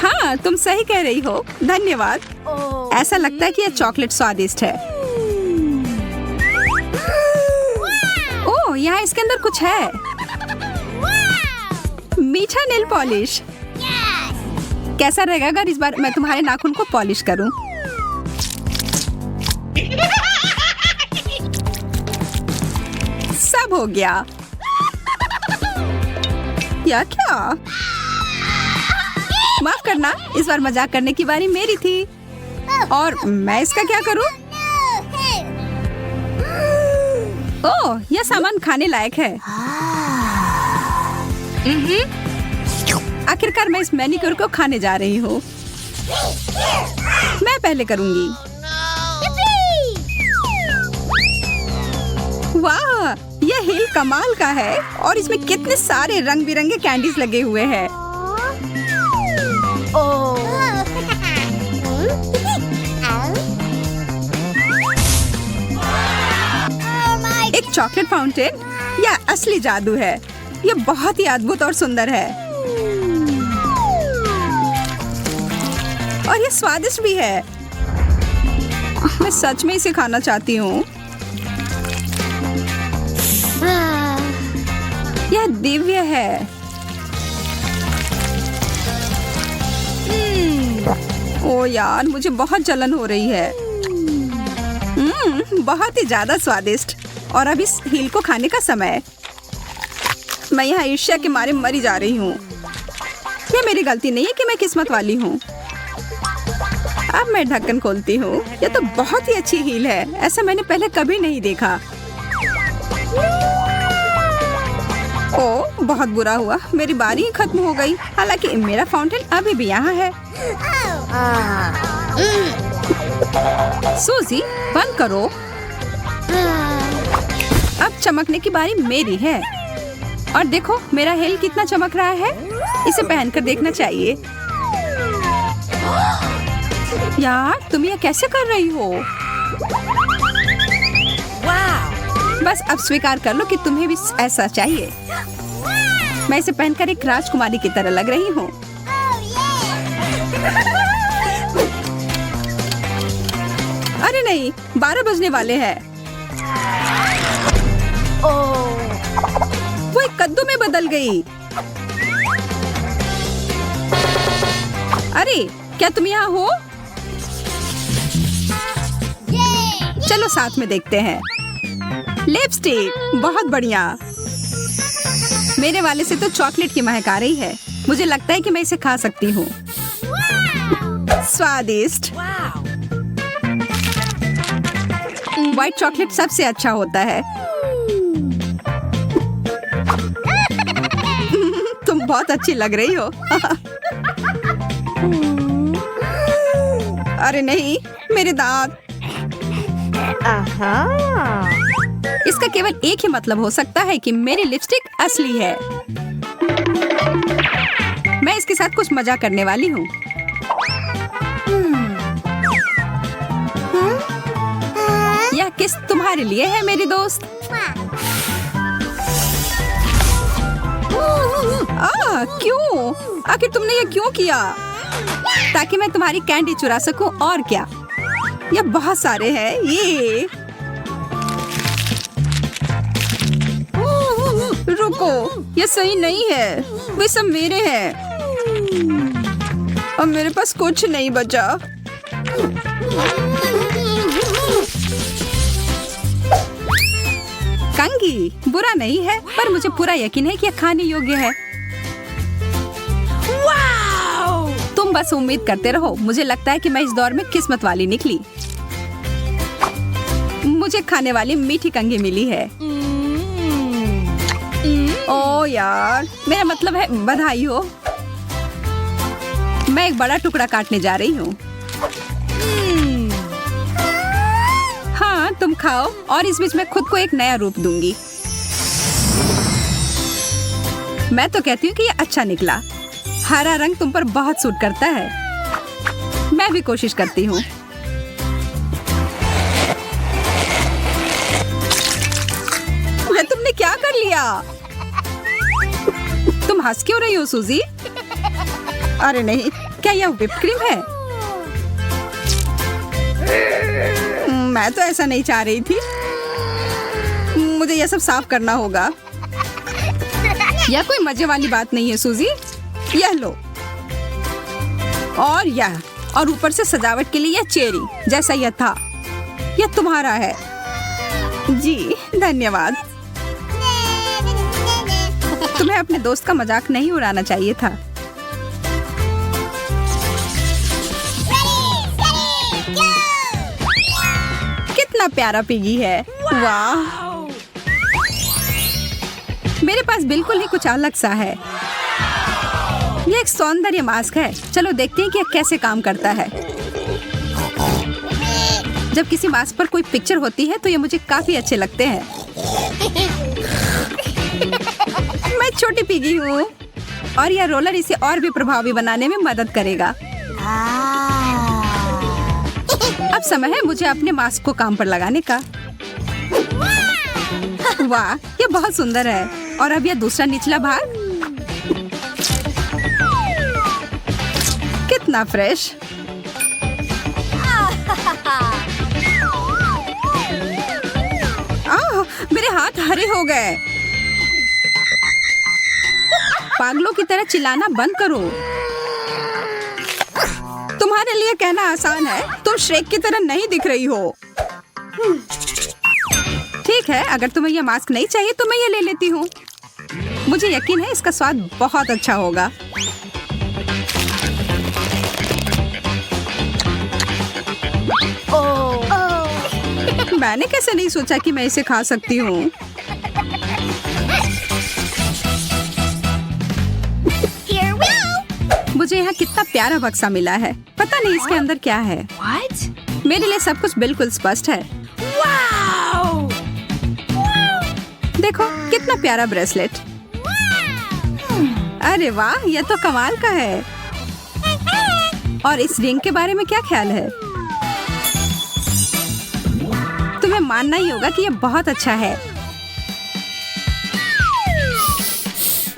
हाँ, तुम सही कह रही हो। धन्यवाद। ऐसा लगता है कि यह चॉकलेट स्वादिष्ट है। ओह, यहाँ इसके अंदर कुछ है। मीठा नेल पॉलिश। कैसा रहेगा अगर इस बार मैं तुम्हारे नाखून को पॉलिश करूं? सब हो गया। क्या? माफ करना, इस बार मजाक करने की बारी मेरी थी। और मैं इसका क्या करूं? ओह, यह सामान खाने लायक है। आखिरकार मैं इस मैनिक्योर को खाने जा रही हूँ। मैं पहले करूंगी। वाह, यह हिल कमाल का है। और इसमें कितने सारे रंग बिरंगे कैंडीज लगे हुए हैं। एक चॉकलेट फाउंटेन। यह असली जादू है। यह बहुत ही अद्भुत और सुंदर है। और यह स्वादिष्ट भी है। मैं सच में इसे खाना चाहती हूँ। यह दिव्य है। ओ यार, मुझे बहुत जलन हो रही है। बहुत ही ज्यादा स्वादिष्ट। और अब इस हील को खाने का समय। मैं यहाँ ईर्ष्या के मारे मरी जा रही हूँ। यह मेरी गलती नहीं है कि मैं किस्मत वाली हूँ। अब मैं ढक्कन खोलती हूँ। यह तो बहुत ही अच्छी हील है। ऐसा मैंने पहले कभी नहीं देखा। ओह, बहुत बुरा हुआ। मेरी बारी ही खत्म हो गई। हालांकि मेरा फाउंटेन अभी भी यहाँ है। सूजी, बंद करो। अब चमकने की बारी मेरी है। और देखो मेरा हेल कितना चमक रहा है। इसे पहनकर देखना चाहिए। यार, तुम ये कैसे कर रही हो? बस अब स्वीकार कर लो कि तुम्हें भी ऐसा चाहिए। मैं इसे पहनकर एक राजकुमारी की तरह लग रही हूँ। अरे नहीं, 12 बजने वाले हैं। वो एक कद्दू में बदल गई। अरे क्या तुम यहाँ हो? चलो साथ में देखते हैं। लिपस्टिक, बहुत बढ़िया। मेरे वाले से तो चॉकलेट की महक आ रही है। मुझे लगता है कि मैं इसे खा सकती हूँ। स्वादिष्ट। व्हाइट चॉकलेट सबसे अच्छा होता है। तुम बहुत अच्छी लग रही हो। अरे नहीं, मेरे दांत। इसका केवल एक ही मतलब हो सकता है कि मेरी लिपस्टिक असली है। मैं इसके साथ कुछ मजा करने वाली हूँ। यह किस तुम्हारे लिए है मेरी दोस्त। क्यों? आखिर तुमने यह क्यों किया? ताकि मैं तुम्हारी कैंडी चुरा सकूं, और क्या। यह बहुत सारे हैं। ये रुको, यह सही नहीं है। वे सब मेरे हैं। अब मेरे पास कुछ नहीं बचा। कंगी बुरा नहीं है, पर मुझे पूरा यकीन है कि यह खाने योग्य है। तुम बस उम्मीद करते रहो। मुझे लगता है कि मैं इस दौर में किस्मत वाली निकली। मुझे खाने वाली मीठी कंगी मिली है। ओ यार, मेरा मतलब है बधाई हो। मैं एक बड़ा टुकड़ा काटने जा रही हूँ। हाँ, तुम खाओ और इस बीच मैं खुद को एक नया रूप दूंगी। मैं तो कहती हूँ कि ये अच्छा निकला। हरा रंग तुम पर बहुत सूट करता है। मैं भी कोशिश करती हूँ। तुमने क्या कर लिया? तुम हंस क्यों रही हो सूजी? अरे नहीं, क्या यह व्हिप क्रीम है? मैं तो ऐसा नहीं चाह रही थी। मुझे यह सब साफ करना होगा। यह कोई मजे वाली बात नहीं है सूजी। यह लो, और यह, और ऊपर से सजावट के लिए यह चेरी जैसा यह था। यह तुम्हारा है। जी धन्यवाद। तुम्हें अपने दोस्त का मजाक नहीं उड़ाना चाहिए था। कितना प्यारा पिगी है। वाह, मेरे पास बिल्कुल ही कुछ अलग सा है। यह एक सौंदर्य मास्क है। चलो देखते हैं कि यह कैसे काम करता है। जब किसी मास्क पर कोई पिक्चर होती है तो ये मुझे काफी अच्छे लगते हैं। मैं छोटी पिगी हूँ और यह रोलर इसे और भी प्रभावी बनाने में मदद करेगा। अब समय है मुझे अपने मास्क को काम पर लगाने का। वाह, यह बहुत सुंदर है। और अब यह दूसरा निचला भाग कितना फ्रेश। मेरे हाथ हरे हो गए। पागलों की तरह चिल्लाना बंद करो। तुम्हारे लिए कहना आसान है, तुम श्रेक की तरह नहीं दिख रही हो। ठीक है, अगर तुम्हें यह मास्क नहीं चाहिए तो मैं ये ले लेती हूँ। मुझे यकीन है इसका स्वाद बहुत अच्छा होगा। मैंने कैसे नहीं सोचा कि मैं इसे खा सकती हूँ। मुझे यहाँ कितना प्यारा बक्सा मिला है। पता नहीं इसके अंदर क्या है। मेरे लिए सब कुछ बिल्कुल स्पष्ट है। देखो कितना प्यारा ब्रेसलेट। अरे वाह, यह तो कमाल का है। और इस रिंग के बारे में क्या ख्याल है? तुम्हें मानना ही होगा कि यह बहुत अच्छा है।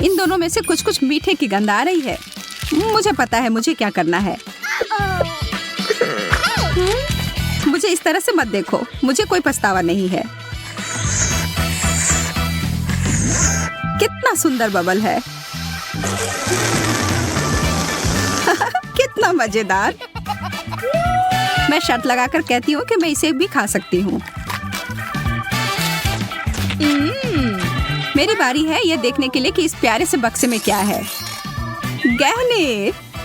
इन दोनों में से कुछ कुछ मीठे की गंध आ रही है। मुझे पता है मुझे क्या करना है। मुझे इस तरह से मत देखो, मुझे कोई पछतावा नहीं है। कितना सुंदर बबल है। कितना मजेदार। मैं शर्त लगाकर कहती हूँ कि मैं इसे भी खा सकती हूँ। मेरी बारी है यह देखने के लिए कि इस प्यारे से बक्से में क्या है। गहने,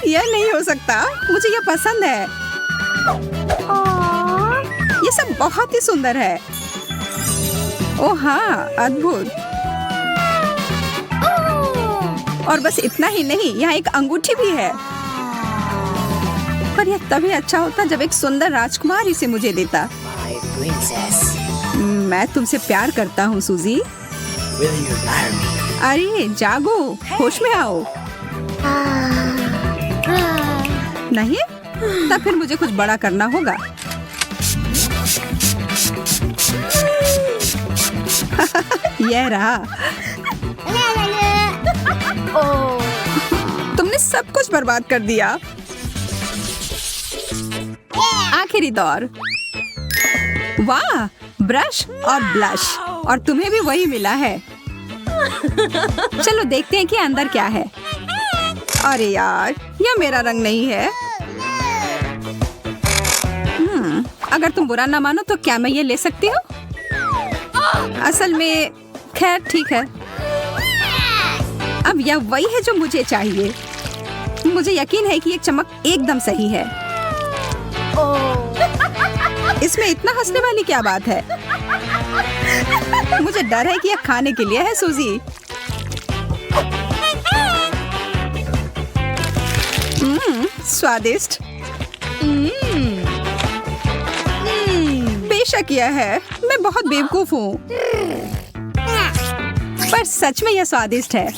यह नहीं हो सकता, मुझे यह पसंद है। ये सब बहुत ही सुंदर है। ओह हाँ, अद्भुत। और बस इतना ही नहीं, यहाँ एक अंगूठी भी है। पर यह तभी अच्छा होता जब एक सुंदर राजकुमार इसे मुझे देता। मैं तुमसे प्यार करता हूँ सूजी। अरे जागो, होश में आओ। नहीं, तब फिर मुझे कुछ बड़ा करना होगा। यह रहा। तुमने सब कुछ बर्बाद कर दिया। आखिरी दौर। वाह, ब्रश और ब्लश, और तुम्हें भी वही मिला है। चलो देखते हैं कि अंदर क्या है। अरे यार, यह मेरा रंग नहीं है। अगर तुम बुरा ना मानो तो क्या मैं ये ले सकती हूँ? असल में खैर ठीक है। अब यह वही है जो मुझे चाहिए। मुझे यकीन है कि ये चमक एकदम सही है। इसमें इतना हंसने वाली क्या बात है? मुझे डर है कि यह खाने के लिए है सूजी। स्वादिष्ट। बेशक यह है। मैं बहुत बेवकूफ हूँ, पर सच में यह स्वादिष्ट है।